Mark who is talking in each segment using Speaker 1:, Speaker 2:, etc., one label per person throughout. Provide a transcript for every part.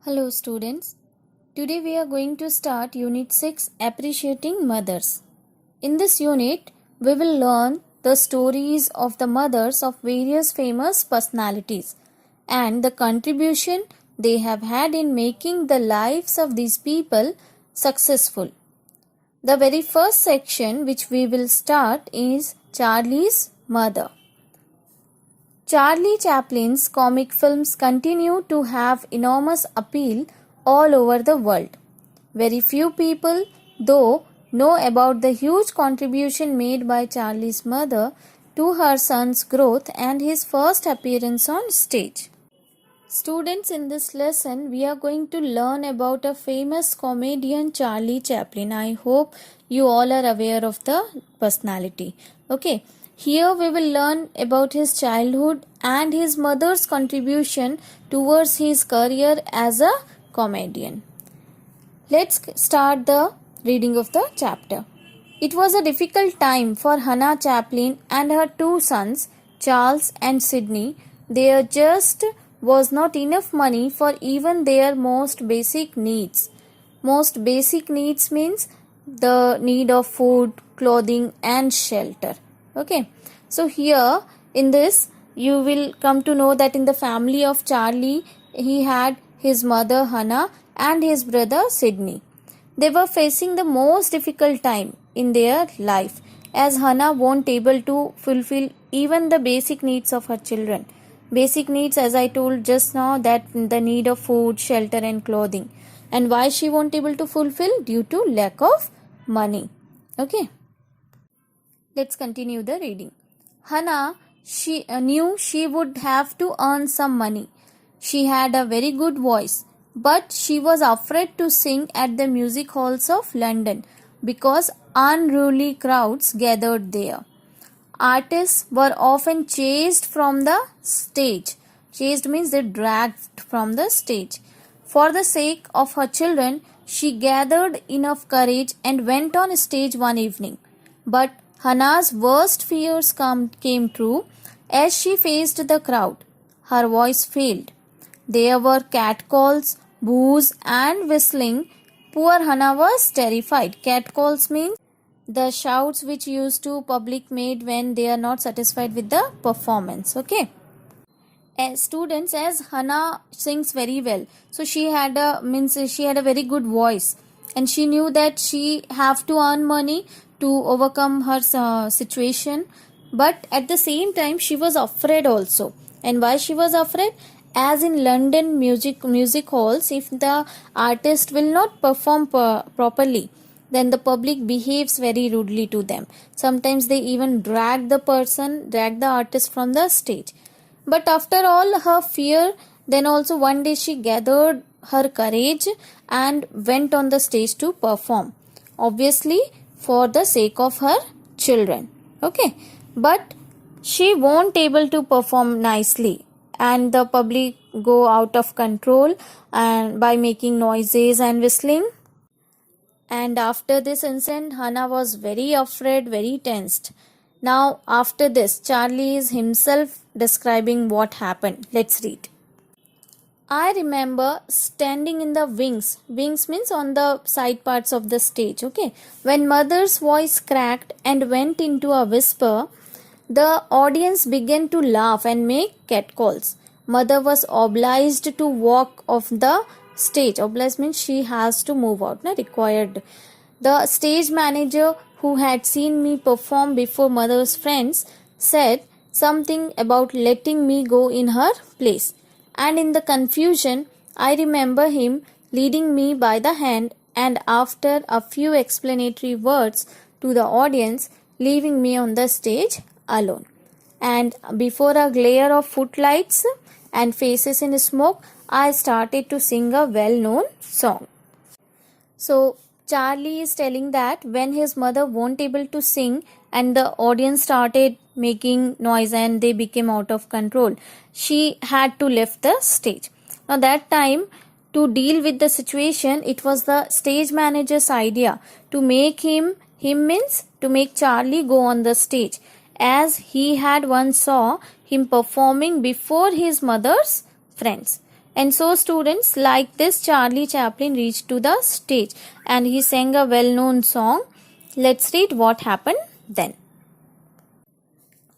Speaker 1: Hello students. Today we are going to start Unit 6 Appreciating Mothers. In this unit, we will learn the stories of the mothers of various famous personalities and the contribution they have had in making the lives of these people successful. The very first section which we will start is Charlie's mother. Charlie Chaplin's comic films continue to have enormous appeal all over the world. Very few people, though, know about the huge contribution made by Charlie's mother to her son's growth and his first appearance on stage. Students, in this lesson, we are going to learn about a famous comedian, Charlie Chaplin. I hope you all are aware of the personality. Okay. Here we will learn about his childhood and his mother's contribution towards his career as a comedian. Let's start the reading of the chapter. It was a difficult time for Hannah Chaplin and her two sons, Charles and Sidney. There just was not enough money for even their most basic needs. Most basic needs means the need of food, clothing and shelter. Okay, so here in this you will come to know that in the family of Charlie, he had his mother Hannah and his brother Sidney. They were facing the most difficult time in their life as Hannah won't able to fulfill even the basic needs of her children. Basic needs, as I told just now, that the need of food, shelter and clothing. And why she won't able to fulfill? Due to lack of money. Okay. Let's continue the reading. Hannah, she knew she would have to earn some money. She had a very good voice, but she was afraid to sing at the music halls of London because unruly crowds gathered there. Artists were often chased from the stage. Chased means they dragged from the stage. For the sake of her children, she gathered enough courage and went on stage one evening. But Hannah's worst fears came true as she faced the crowd. Her voice failed. There were catcalls, boos and whistling. Poor Hannah was terrified. Catcalls means the shouts which used to public made when they are not satisfied with the performance. Okay. As students, as Hannah sings very well, so she had a very good voice, and she knew that she have to earn money to overcome her situation, but at the same time she was afraid also. And why she was afraid? As in London music halls, if the artist will not perform properly, then the public behaves very rudely to them. Sometimes they even drag the artist from the stage. But after all her fear, then also one day she gathered her courage and went on the stage to perform. Obviously, for the sake of her children. Okay. But she won't able to perform nicely, and the public go out of control and by making noises and whistling. And after this incident, Hannah was very afraid, very tensed. Now after this, Charlie is himself describing what happened. Let's read. I remember standing in the wings. Wings means on the side parts of the stage. Okay. When mother's voice cracked and went into a whisper, the audience began to laugh and make catcalls. Mother was obliged to walk off the stage. Obliged means she has to move out. Not required. The stage manager, who had seen me perform before mother's friends, said something about letting me go in her place. And in the confusion, I remember him leading me by the hand and after a few explanatory words to the audience, leaving me on the stage alone. And before a glare of footlights and faces in smoke, I started to sing a well-known song. So Charlie is telling that when his mother won't able to sing and the audience started making noise and they became out of control, she had to leave the stage. Now that time, to deal with the situation, it was the stage manager's idea to make him means to make Charlie go on the stage, as he had once saw him performing before his mother's friends. And so students, like this, Charlie Chaplin reached to the stage and he sang a well-known song. Let's read what happened then.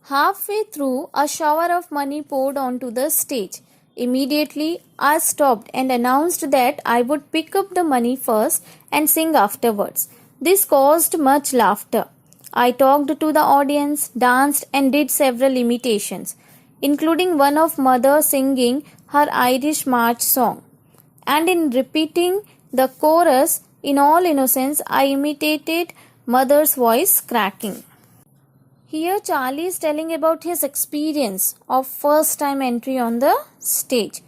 Speaker 1: Halfway through, a shower of money poured onto the stage. Immediately, I stopped and announced that I would pick up the money first and sing afterwards. This caused much laughter. I talked to the audience, danced, and did several imitations, including one of Mother singing her Irish march song. And in repeating the chorus, in all innocence, I imitated Mother's voice cracking. Here Charlie is telling about his experience of first time entry on the stage.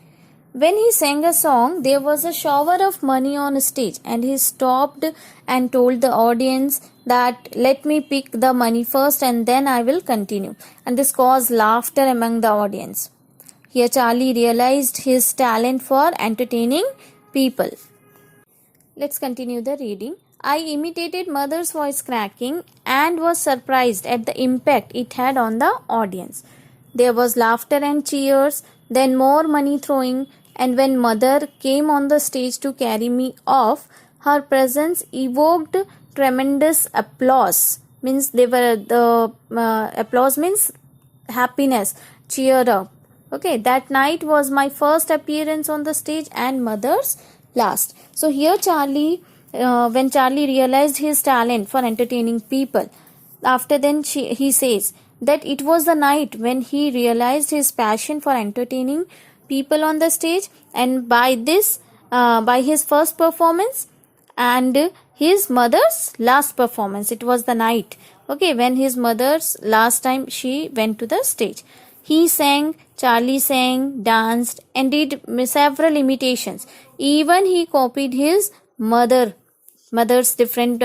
Speaker 1: When he sang a song, there was a shower of money on stage and he stopped and told the audience that let me pick the money first and then I will continue. And this caused laughter among the audience. Here Charlie realized his talent for entertaining people. Let's continue the reading. I imitated Mother's voice cracking and was surprised at the impact it had on the audience. There was laughter and cheers, then more money throwing, and when Mother came on the stage to carry me off, her presence evoked tremendous applause. Means applause means happiness, cheer up. Okay, that night was my first appearance on the stage and Mother's last. So here when Charlie realized his talent for entertaining people, after then he says that it was the night when he realized his passion for entertaining people on the stage, and by his first performance and his mother's last performance, it was the night, okay, when his mother's last time she went to the stage. Charlie sang, danced, and did several imitations. Even he copied his mother's different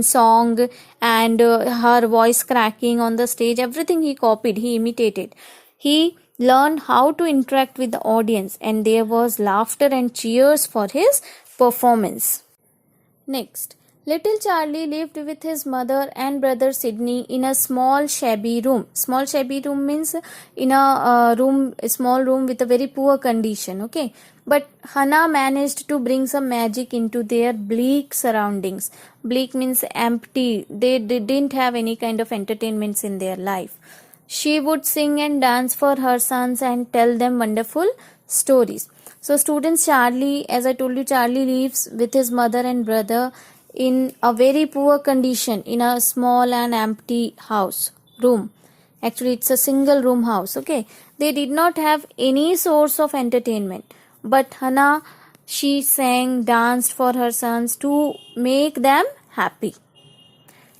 Speaker 1: song and her voice cracking on the stage. Everything he copied, he imitated. He learned how to interact with the audience, and there was laughter and cheers for his performance. Next, little Charlie lived with his mother and brother Sidney in a small shabby room. Small shabby room means in a small room with a very poor condition, okay. But Hannah managed to bring some magic into their bleak surroundings. Bleak means empty. They didn't have any kind of entertainments in their life. She would sing and dance for her sons and tell them wonderful stories. So students, Charlie, as I told you, Charlie lives with his mother and brother in a very poor condition in a small and empty room. Actually, it's a single room house, okay. They did not have any source of entertainment. But Hannah, she sang, danced for her sons to make them happy.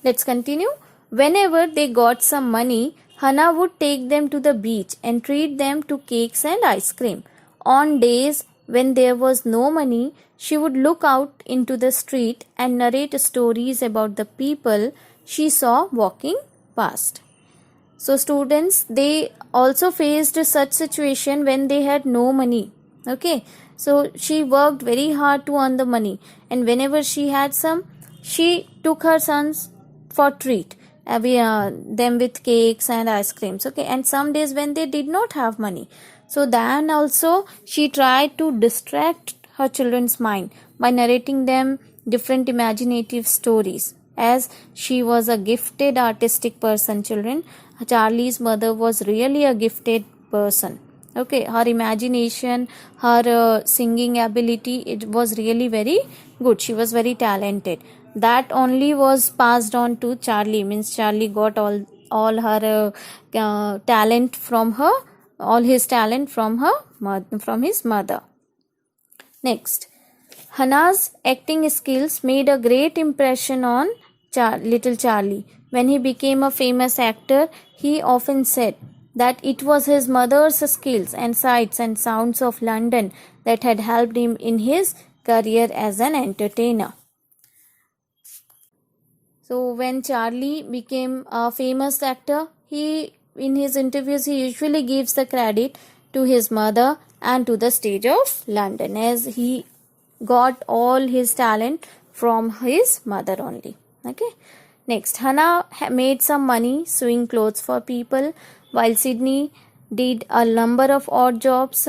Speaker 1: Let's continue. Whenever they got some money, Hannah would take them to the beach and treat them to cakes and ice cream. On days when there was no money, she would look out into the street and narrate stories about the people she saw walking past. So students, they also faced such situation when they had no money. Okay, so she worked very hard to earn the money, and whenever she had some, she took her sons for treat, them with cakes and ice creams, okay. And some days when they did not have money, so then also she tried to distract her children's mind by narrating them different imaginative stories. As she was a gifted artistic person, children, Charlie's mother was really a gifted person. Okay, her imagination, her singing ability, it was really very good. She was very talented. That only was passed on to Charlie. Means Charlie got all her talent from her, all his talent from his mother. Next, Hannah's acting skills made a great impression on little Charlie. When he became a famous actor, he often said that it was his mother's skills and sights and sounds of London that had helped him in his career as an entertainer. So when Charlie became a famous actor, in his interviews he usually gives the credit to his mother and to the stage of London, as he got all his talent from his mother only. Okay. Next, Hannah made some money sewing clothes for people, while Sidney did a number of odd jobs.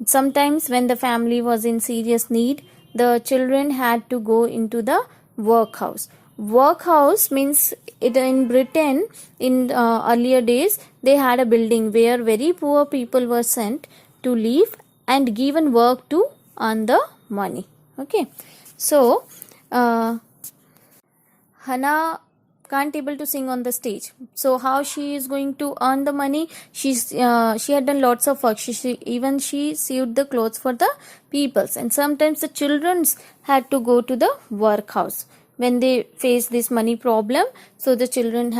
Speaker 1: Sometimes when the family was in serious need, the children had to go into the workhouse. Workhouse means it in Britain in earlier days they had a building where very poor people were sent to live and given work to earn the money. Okay, so Hannah can't able to sing on the stage, so how she is going to earn the money? She had done lots of work. She sewed the clothes for the peoples, and sometimes the childrens had to go to the workhouse when they face this money problem. So the children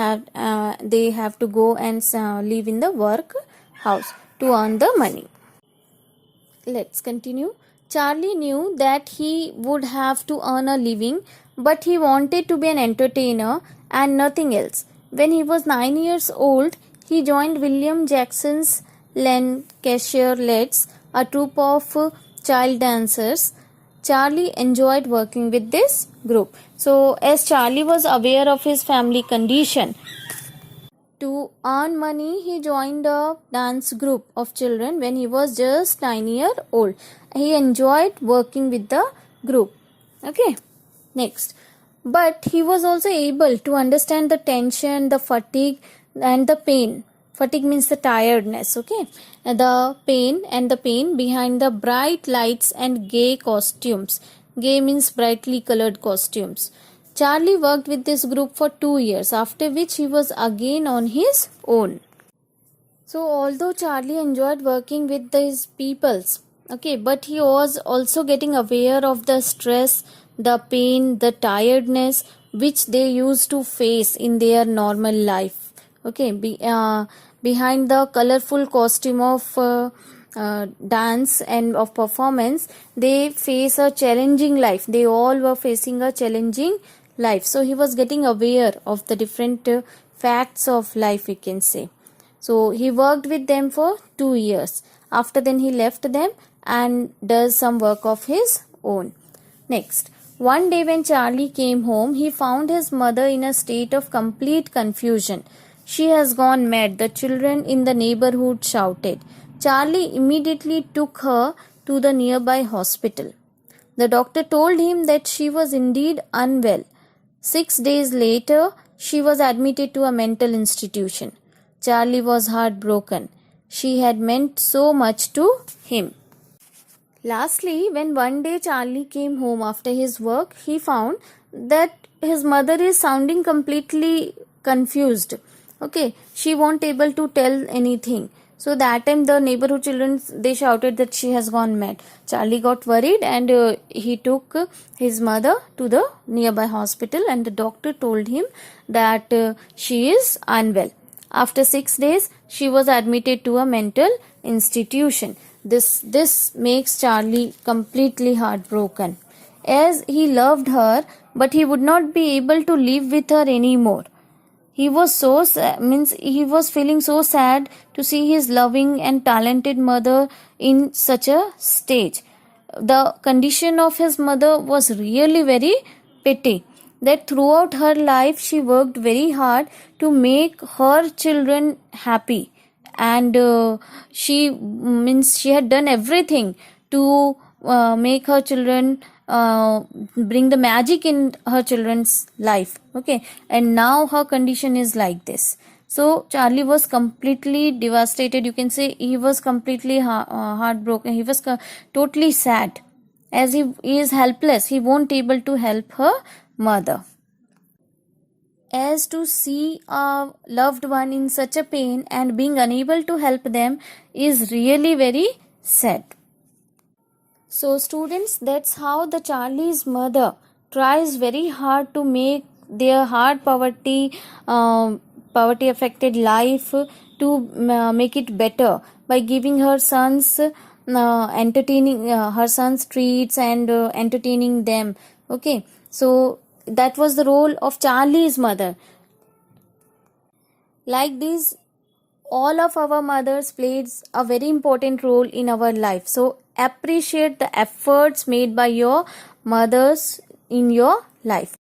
Speaker 1: they have to go and live in the workhouse to earn the money. Let's continue. Charlie knew that he would have to earn a living, but he wanted to be an entertainer and nothing else. When he was 9 years old, he joined William Jackson's Lancashire Lads, a troupe of child dancers. Charlie enjoyed working with this group. So, as Charlie was aware of his family condition, to earn money, he joined a dance group of children when he was just 9 years old. He enjoyed working with the group. Okay, next. But he was also able to understand the tension, the fatigue, and the pain. Fatigue means the tiredness. Okay, the pain and the pain behind the bright lights and gay costumes. Gay means brightly colored costumes. Charlie worked with this group for 2 years, after which he was again on his own. So although Charlie enjoyed working with these peoples, okay, but he was also getting aware of the stress, the pain, the tiredness which they used to face in their normal life. Okay, behind the colorful costume of dance and of performance, they face a challenging life. They all were facing a challenging life. So he was getting aware of the different facts of life, we can say. So he worked with them for 2 years. After then he left them and does some work of his own. Next, one day when Charlie came home, he found his mother in a state of complete confusion. She has gone mad, the children in the neighborhood shouted. Charlie immediately took her to the nearby hospital. The doctor told him that she was indeed unwell. 6 days later, she was admitted to a mental institution. Charlie was heartbroken. She had meant so much to him. Lastly, when one day Charlie came home after his work, he found that his mother is sounding completely confused. Okay, she won't able to tell anything. So that time the neighborhood children, they shouted that she has gone mad. Charlie got worried and he took his mother to the nearby hospital, and the doctor told him that she is unwell. After 6 days, she was admitted to a mental institution. This makes Charlie completely heartbroken, as he loved her, but he would not be able to live with her anymore. He was he was feeling so sad to see his loving and talented mother in such a stage. The condition of his mother was really very pity. That throughout her life she worked very hard to make her children happy, and she had done everything to make her children bring the magic in her children's life. Okay, and now her condition is like this. So Charlie was completely devastated. You can say he was completely heartbroken. He was totally sad, as he is helpless. He won't able to help her mother. As to see a loved one in such a pain and being unable to help them is really very sad. So students, that's how the Charlie's mother tries very hard to make their hard poverty affected life to make it better by giving her sons entertaining her sons treats and entertaining them. Okay, so that was the role of Charlie's mother. Like this, all of our mothers played a very important role in our life. So appreciate the efforts made by your mothers in your life.